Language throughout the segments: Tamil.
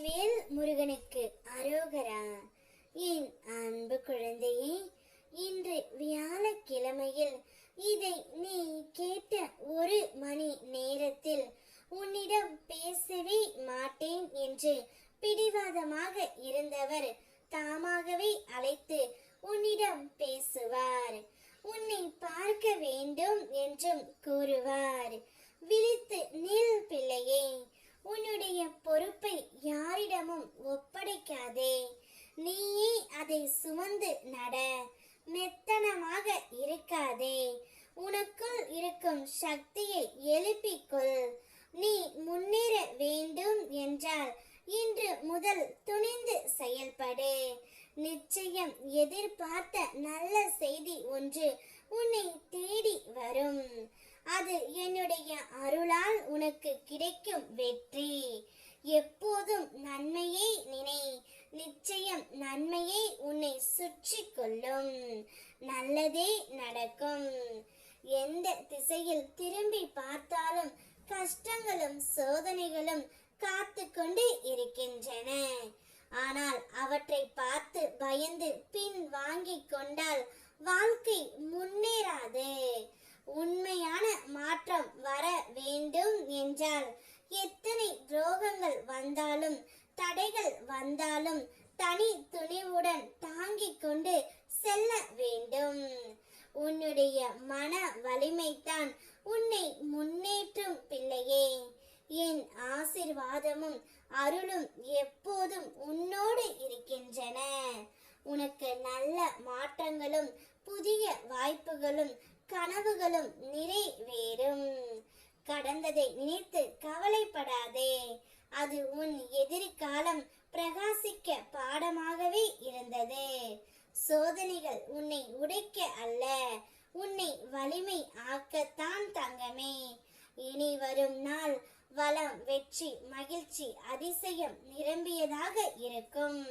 வெற்றிவேல் முருகனுக்கு அரோகரா. என் அன்பு குழந்தையே, இன்று வியாழக்கிழமையில் இதை நீ கேட்ட ஒரு மணி நேரத்தில் உன்னிடம் பேசவே மாட்டேன் என்று பிடிவாதமாக இருந்தவர் தாமாகவே அழைத்து உன்னிடம் பேசுவார். உன்னை பார்க்க வேண்டும் என்றும் கூறுவார். விழித்து நில் பிள்ளையே, உன்னுடைய பொறுப்பை யாரிடமும் ஒப்படைக்காதே. நீயே அதை சுமந்து நட. மெத்தனமாக இருக்காதே. உனக்குள் இருக்கும் சக்தியை எழுப்பிக்கொள். நீ முன்னேற வேண்டும் என்றால் இன்று முதல் துணிந்து செயல்படு. நிச்சயம் எதிர்பார்த்த நல்ல செய்தி ஒன்று உன்னை தேடி வரும். அது என்னுடைய அருளால் உனக்கு கிடைக்கும் வெற்றி. எப்போதும் நன்மையை நினை. நிச்சயம் நன்மையை உன்னை சுற்றி கொள்ளும். நல்லதே நடக்கும். எந்த திசையில் திரும்பி பார்த்தாலும் கஷ்டங்களும் சோதனைகளும் காத்து கொண்டு இருக்கின்றன. ஆனால் அவற்றை பார்த்து பயந்து பின் வாங்கி கொண்டால் வாழ்க்கை முன்னேறாது. உண்மையான மாற்றம் வர வேண்டும் என்றால் எத்தனை துரோகங்கள் வந்தாலும் தடைகள் வந்தாலும் தனி துணிவுடன் தாங்கிக் கொண்டு செல்ல வேண்டும். உன்னுடைய மன வலிமைதான் உன்னை முன்னேற்றும் பிள்ளையே. என் ஆசீர்வாதமும் அருளும் எப்போதும் உன்னோடு இருக்கின்றன. உனக்கு நல்ல மாற்றங்களும் புதிய வாய்ப்புகளும் கனவுகளும் நிறைவேறும். கடந்ததை நினைத்து கவலைப்படாதே. அது உன் எதிர்காலம் பிரகாசிக்க பாடமாகவே இருந்தது. சோதனைகள் உன்னை உடைக்க அல்ல, உன்னை வலிமை ஆக்கத்தான் தங்கமே. இனி வரும் நாள் வளம், வெற்றி, மகிழ்ச்சி, அதிசயம் நிரம்பியதாக இருக்கும்.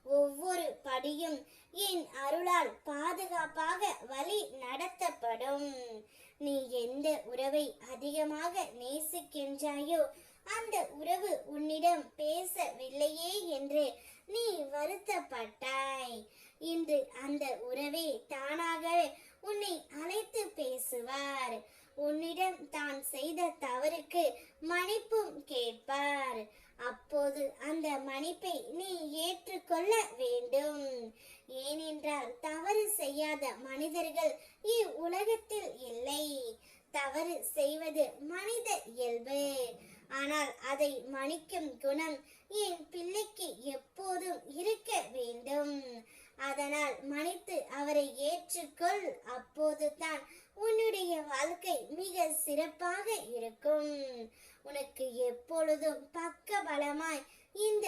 ஒவ்வொரு படியும் என் அருளால் பாதுகாப்பாக வழி நடத்தப்படும். நீ எந்த உறவை அதிகமாக நேசிக்கின்றாயோ அந்த உறவு உன்னிடம் பேசவில்லையே என்று நீ வருத்தப்பட்டாய். இன்று அந்த உறவே தானாக உன்னை அழைத்து பேசுவார். உன்னிடம் தான் செய்த தவறுக்கு மன்னிப்பும் கேட்பார். அப்போது அந்த மன்னிப்பை நீ ஏற்றுக்கொள்ள வேண்டும். ஏனென்றால் தவறு செய்யாத மனிதர்கள் இவ்வுலகத்தில் இல்லை. தவறு செய்வது மனித இயல்பு. ஆனால் அதை மன்னிக்கும் குணம் என் பிள்ளைக்கு எப்போதும் இருக்க வேண்டும். அதனால் மன்னித்து அவரை ஏற்றுக்கொள். அப்போதுதான் உன்னுடைய வாழ்க்கை மிக சிறப்பாக இருக்கும். உனக்கு எப்பொழுதும் பக்க பலமாய் இந்த